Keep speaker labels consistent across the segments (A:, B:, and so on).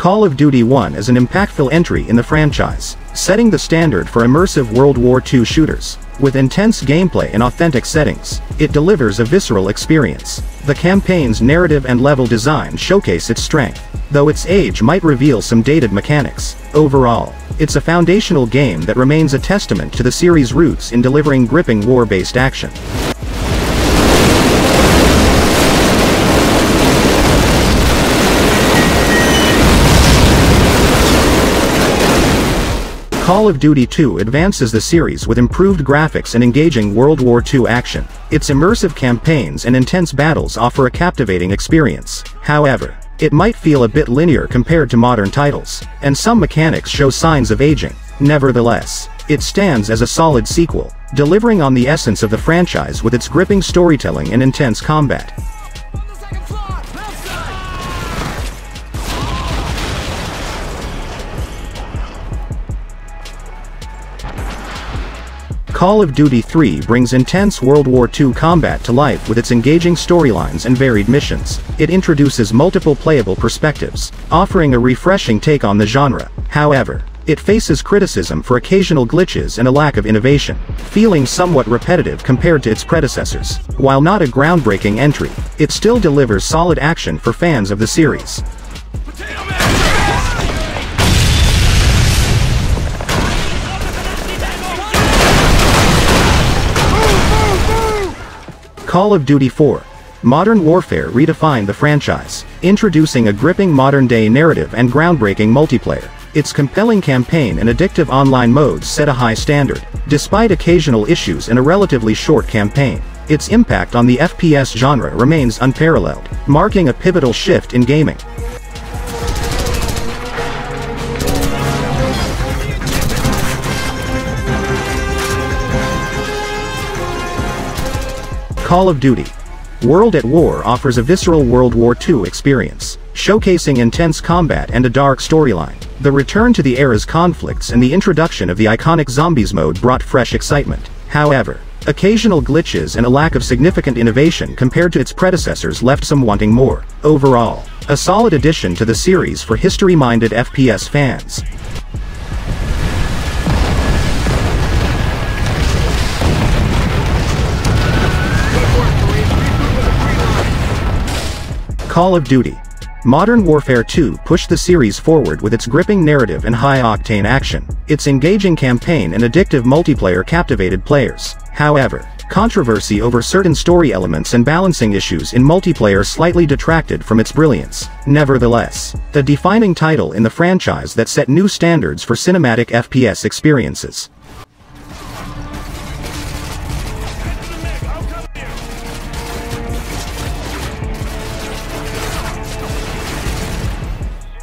A: Call of Duty 1 is an impactful entry in the franchise, setting the standard for immersive World War II shooters. With intense gameplay and authentic settings, it delivers a visceral experience. The campaign's narrative and level design showcase its strength, though its age might reveal some dated mechanics. Overall, it's a foundational game that remains a testament to the series' roots in delivering gripping war-based action. Call of Duty 2 advances the series with improved graphics and engaging World War II action. Its immersive campaigns and intense battles offer a captivating experience. However, it might feel a bit linear compared to modern titles, and some mechanics show signs of aging. Nevertheless, it stands as a solid sequel, delivering on the essence of the franchise with its gripping storytelling and intense combat. Call of Duty 3 brings intense World War II combat to life with its engaging storylines and varied missions. It introduces multiple playable perspectives, offering a refreshing take on the genre. However, it faces criticism for occasional glitches and a lack of innovation, feeling somewhat repetitive compared to its predecessors. While not a groundbreaking entry, it still delivers solid action for fans of the series. Call of Duty 4. Modern Warfare redefined the franchise, introducing a gripping modern-day narrative and groundbreaking multiplayer. Its compelling campaign and addictive online modes set a high standard. Despite occasional issues and a relatively short campaign, its impact on the FPS genre remains unparalleled, marking a pivotal shift in gaming. Call of Duty: World at War offers a visceral World War II experience, showcasing intense combat and a dark storyline. The return to the era's conflicts and the introduction of the iconic Zombies mode brought fresh excitement. However, occasional glitches and a lack of significant innovation compared to its predecessors left some wanting more. Overall, a solid addition to the series for history-minded FPS fans. Call of Duty: Modern Warfare 2 pushed the series forward with its gripping narrative and high-octane action. Its engaging campaign and addictive multiplayer captivated players. However, controversy over certain story elements and balancing issues in multiplayer slightly detracted from its brilliance. Nevertheless, a defining title in the franchise that set new standards for cinematic FPS experiences.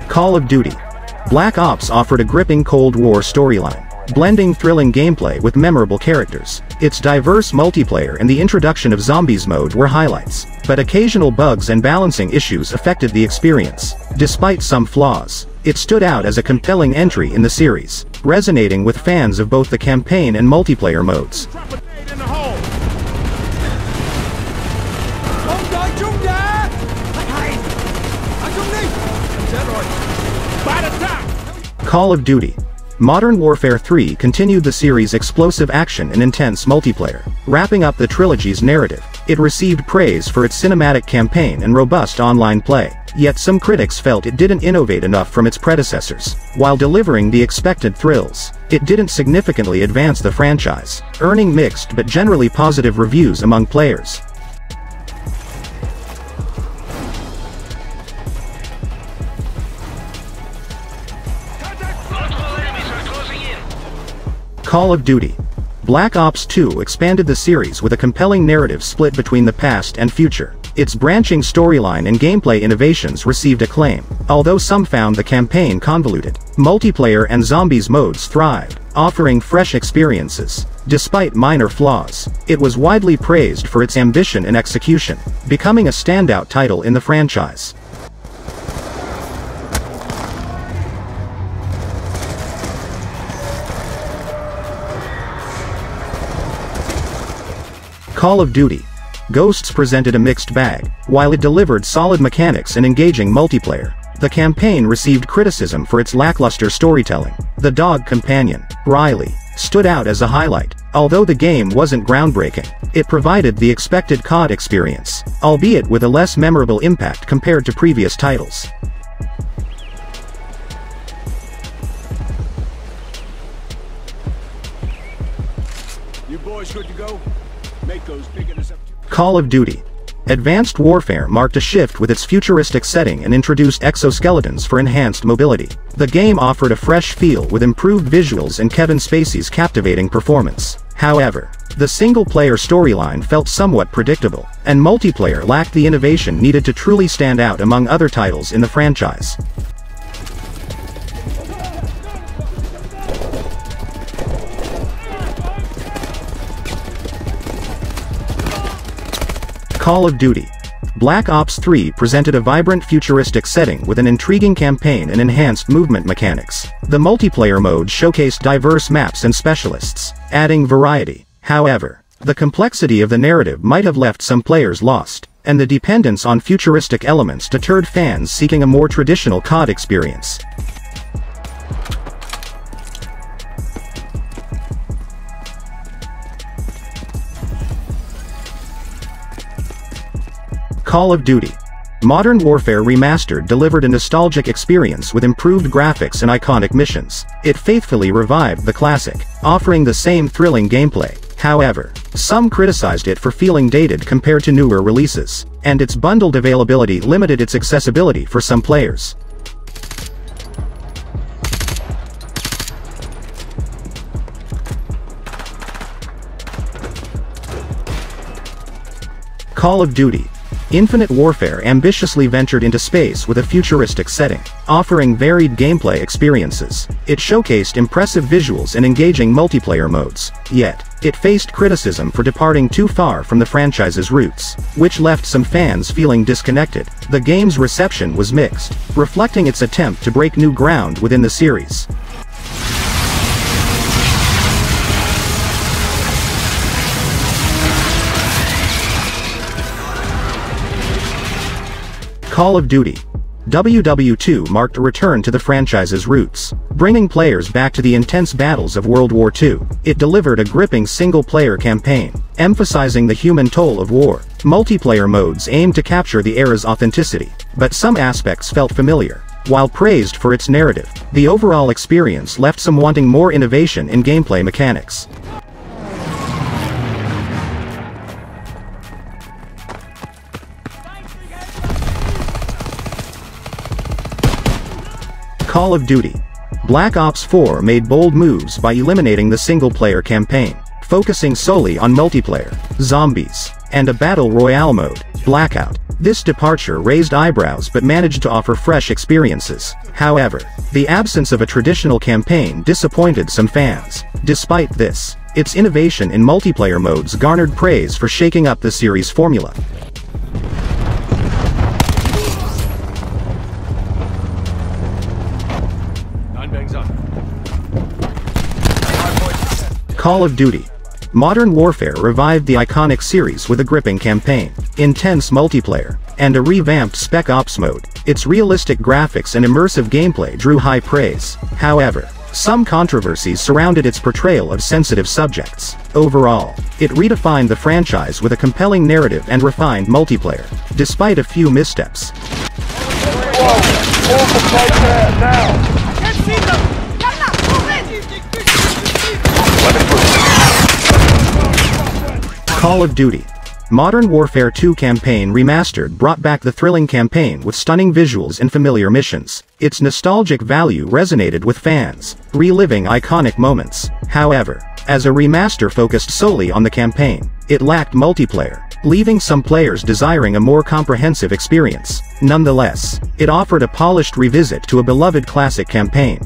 A: Call of Duty: Black Ops offered a gripping Cold War storyline, blending thrilling gameplay with memorable characters. Its diverse multiplayer and the introduction of Zombies mode were highlights, but occasional bugs and balancing issues affected the experience. Despite some flaws, it stood out as a compelling entry in the series, resonating with fans of both the campaign and multiplayer modes. Call of Duty: Modern Warfare 3 continued the series' explosive action and intense multiplayer, wrapping up the trilogy's narrative. It received praise for its cinematic campaign and robust online play, yet some critics felt it didn't innovate enough from its predecessors. While delivering the expected thrills, it didn't significantly advance the franchise, earning mixed but generally positive reviews among players. Call of Duty: Black Ops 2 expanded the series with a compelling narrative split between the past and future. Its branching storyline and gameplay innovations received acclaim, although some found the campaign convoluted. Multiplayer and Zombies modes thrived, offering fresh experiences. Despite minor flaws, it was widely praised for its ambition and execution, becoming a standout title in the franchise. Call of Duty: Ghosts presented a mixed bag. While it delivered solid mechanics and engaging multiplayer, The campaign received criticism for its lackluster storytelling. The dog companion, Riley, stood out as a highlight. Although the game wasn't groundbreaking, it provided the expected COD experience, albeit with a less memorable impact compared to previous titles.
B: You boys good to go? Mako's picking us up.
A: Call of Duty. Advanced Warfare marked a shift with its futuristic setting and introduced exoskeletons for enhanced mobility. The game offered a fresh feel with improved visuals and Kevin Spacey's captivating performance. However, the single-player storyline felt somewhat predictable, and multiplayer lacked the innovation needed to truly stand out among other titles in the franchise. Call of Duty. Black Ops 3 presented a vibrant futuristic setting with an intriguing campaign and enhanced movement mechanics. The multiplayer mode showcased diverse maps and specialists, adding variety. However, the complexity of the narrative might have left some players lost, and the dependence on futuristic elements deterred fans seeking a more traditional COD experience. Call of Duty. Modern Warfare Remastered delivered a nostalgic experience with improved graphics and iconic missions. It faithfully revived the classic, offering the same thrilling gameplay. However, some criticized it for feeling dated compared to newer releases, and its bundled availability limited its accessibility for some players. Call of Duty. Infinite Warfare ambitiously ventured into space with a futuristic setting, offering varied gameplay experiences. It showcased impressive visuals and engaging multiplayer modes, yet, it faced criticism for departing too far from the franchise's roots, which left some fans feeling disconnected. The game's reception was mixed, reflecting its attempt to break new ground within the series. Call of Duty. WWII marked a return to the franchise's roots, bringing players back to the intense battles of World War II. It delivered a gripping single-player campaign, emphasizing the human toll of war. Multiplayer modes aimed to capture the era's authenticity, but some aspects felt familiar. While praised for its narrative, the overall experience left some wanting more innovation in gameplay mechanics. Call of Duty. Black Ops 4 made bold moves by eliminating the single-player campaign, focusing solely on multiplayer, zombies, and a battle royale mode, Blackout. This departure raised eyebrows but managed to offer fresh experiences. However, the absence of a traditional campaign disappointed some fans. Despite this, its innovation in multiplayer modes garnered praise for shaking up the series' formula. Call of Duty. Modern Warfare revived the iconic series with a gripping campaign, intense multiplayer, and a revamped Spec Ops mode. Its realistic graphics and immersive gameplay drew high praise. However, some controversies surrounded its portrayal of sensitive subjects. Overall, it redefined the franchise with a compelling narrative and refined multiplayer, despite a few missteps. Call of Duty. Modern Warfare 2 campaign Remastered brought back the thrilling campaign with stunning visuals and familiar missions. Its nostalgic value resonated with fans, reliving iconic moments. However, as a remaster focused solely on the campaign, it lacked multiplayer, leaving some players desiring a more comprehensive experience. Nonetheless, it offered a polished revisit to a beloved classic campaign.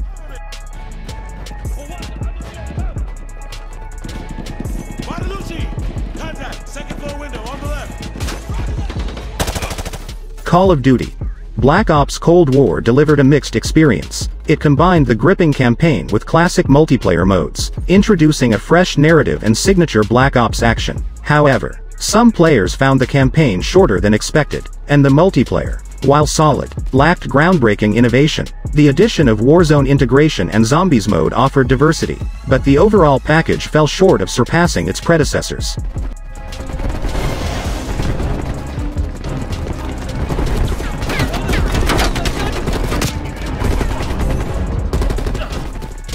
A: Call of Duty. Black Ops Cold War delivered a mixed experience. It combined the gripping campaign with classic multiplayer modes, introducing a fresh narrative and signature Black Ops action. However, some players found the campaign shorter than expected, and the multiplayer, while Solid lacked groundbreaking innovation. The addition of Warzone integration and Zombies mode offered diversity, but the overall package fell short of surpassing its predecessors.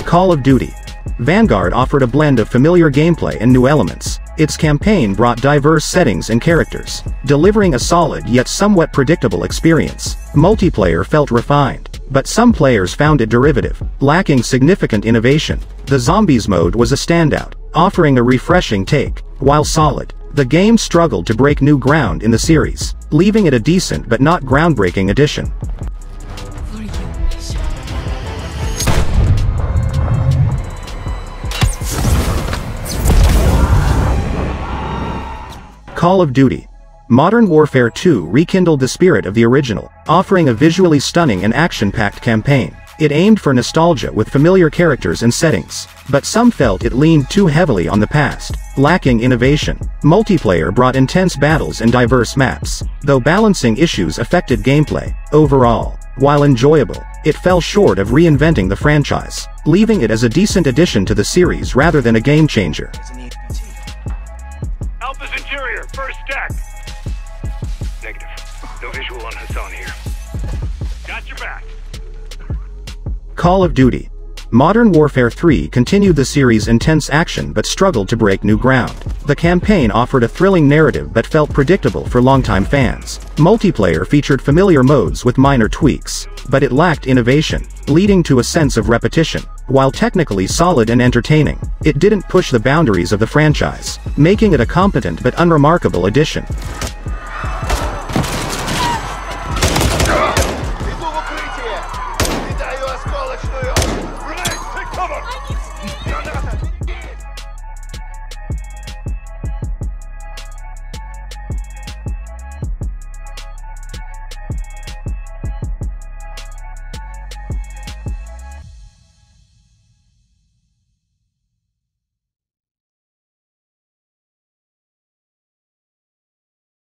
A: Call of Duty. Vanguard offered a blend of familiar gameplay and new elements. Its campaign brought diverse settings and characters, delivering a solid yet somewhat predictable experience. Multiplayer felt refined, but some players found it derivative, lacking significant innovation. The Zombies mode was a standout, offering a refreshing take, while Solid, the game struggled to break new ground in the series, leaving it a decent but not groundbreaking addition. Call of Duty. Modern Warfare 2 rekindled the spirit of the original, offering a visually stunning and action-packed campaign. It aimed for nostalgia with familiar characters and settings, but some felt it leaned too heavily on the past, lacking innovation. Multiplayer brought intense battles and diverse maps, though balancing issues affected gameplay. Overall, while enjoyable, it fell short of reinventing the franchise, leaving it as a decent addition to the series rather than a game-changer.
B: Alpha's interior, first stack. Negative. No visual on Hassan here. Got your back.
A: Call of Duty. Modern Warfare 3 continued the series' intense action but struggled to break new ground. The campaign offered a thrilling narrative but felt predictable for longtime fans. Multiplayer featured familiar modes with minor tweaks, but it lacked innovation, leading to a sense of repetition. While technically solid and entertaining, it didn't push the boundaries of the franchise, making it a competent but unremarkable addition.